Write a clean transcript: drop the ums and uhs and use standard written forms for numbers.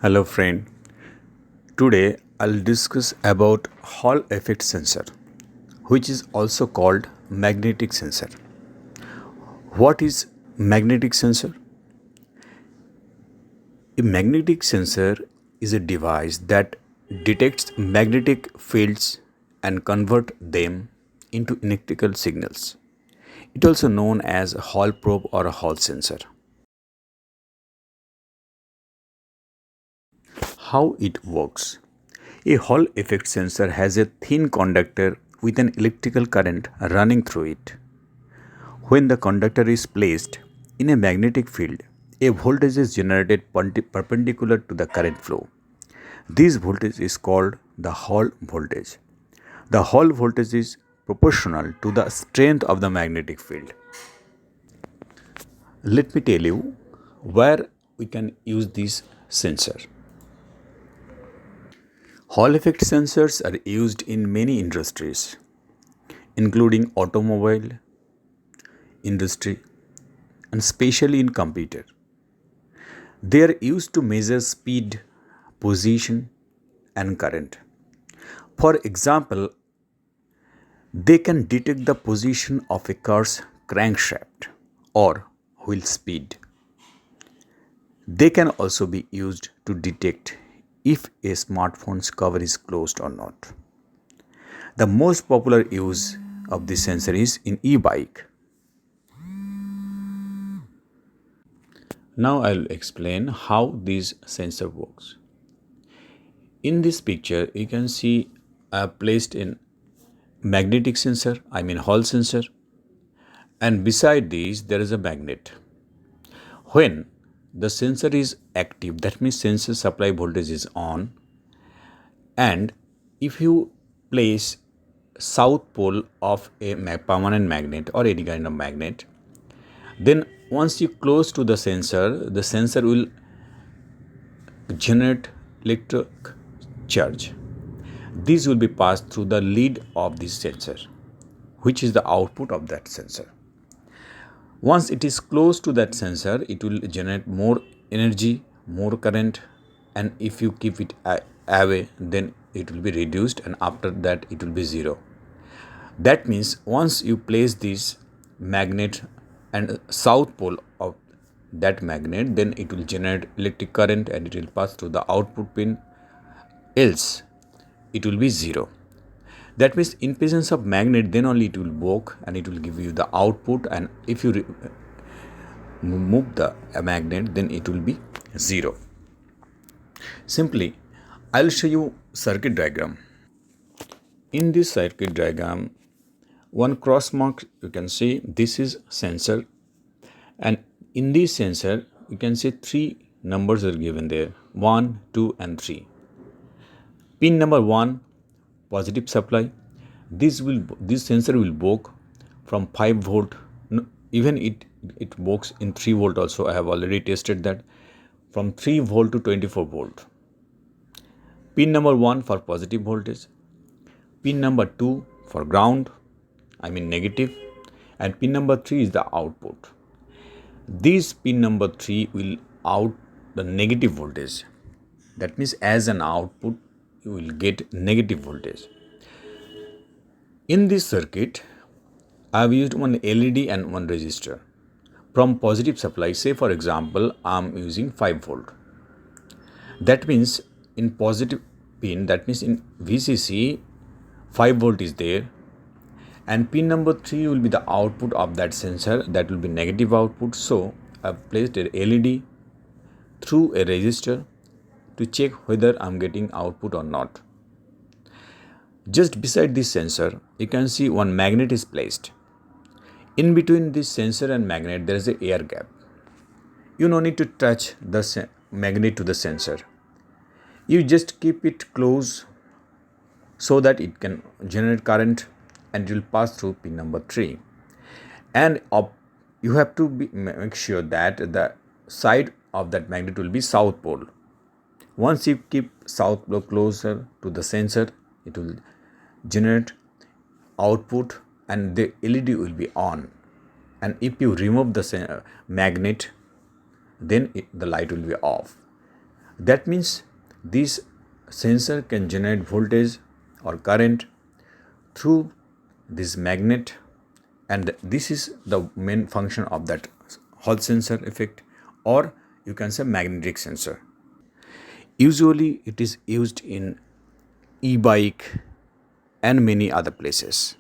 Hello friend. Today I'll discuss about Hall effect sensor, which is also called magnetic sensor. What is magnetic sensor? A magnetic sensor is a device that detects magnetic fields and convert them into electrical signals. It also known as a Hall probe or a Hall sensor. How it works? A Hall effect sensor has a thin conductor with an electrical current running through it. When the conductor is placed in a magnetic field, a voltage is generated perpendicular to the current flow. This voltage is called the Hall voltage. The Hall voltage is proportional to the strength of the magnetic field. Let me tell you where we can use this sensor. Hall effect sensors are used in many industries, including automobile industry and especially in computer. They are used to measure speed, position, and current. For example, they can detect the position of a car's crankshaft or wheel speed. They can also be used to detect if a smartphone's cover is closed or not. The most popular use of this sensor is in e-bike. Now I'll explain how this sensor works. In this picture, you can see I have placed in magnetic sensor, Hall sensor, and beside these there is a magnet. When the sensor is active, that means sensor supply voltage is on, and if you place south pole of a permanent magnet or any kind of magnet, then once you close to the sensor will generate electric charge. This will be passed through the lead of this sensor, which is the output of that sensor. Once it is close to that sensor, it will generate more energy, more current, and if you keep it away, then it will be reduced, and after that it will be zero. That means once you place this magnet and south pole of that magnet, then it will generate electric current and it will pass through the output pin, else it will be zero. That means in presence of magnet, then only it will work and it will give you the output, and if you move the magnet, then it will be zero. Simply, I'll show you circuit diagram. In this circuit diagram, one cross mark you can see this is sensor, and in this sensor you can see three numbers are given there: 1, 2, and 3. Pin number 1, positive supply. This sensor will work from 5 volt. Even it works in 3 volt also. I have already tested that, from 3 volt to 24 volt. Pin number 1 for positive voltage. Pin number 2 for ground, negative, and pin number 3 is the output. This pin number 3 will out the negative voltage. That means as an output you will get negative voltage. In this circuit, I have used one LED and one resistor. From positive supply, say for example, I am using 5 volt. That means in positive pin, that means in VCC, 5 volt is there, and pin number 3 will be the output of that sensor, that will be negative output. So I have placed a LED through a resistor to check whether I am getting output or not. Just beside this sensor, you can see one magnet is placed. In between this sensor and magnet, there is an air gap. You no need to touch the magnet to the sensor. You just keep it close so that it can generate current and it will pass through pin number 3. And you have to make sure that the side of that magnet will be south pole. Once you keep south pole closer to the sensor, it will generate output and the LED will be on. And if you remove the magnet, then the light will be off. That means this sensor can generate voltage or current through this magnet, and this is the main function of that Hall sensor effect, or you can say magnetic sensor. Usually it is used in e-bike and many other places.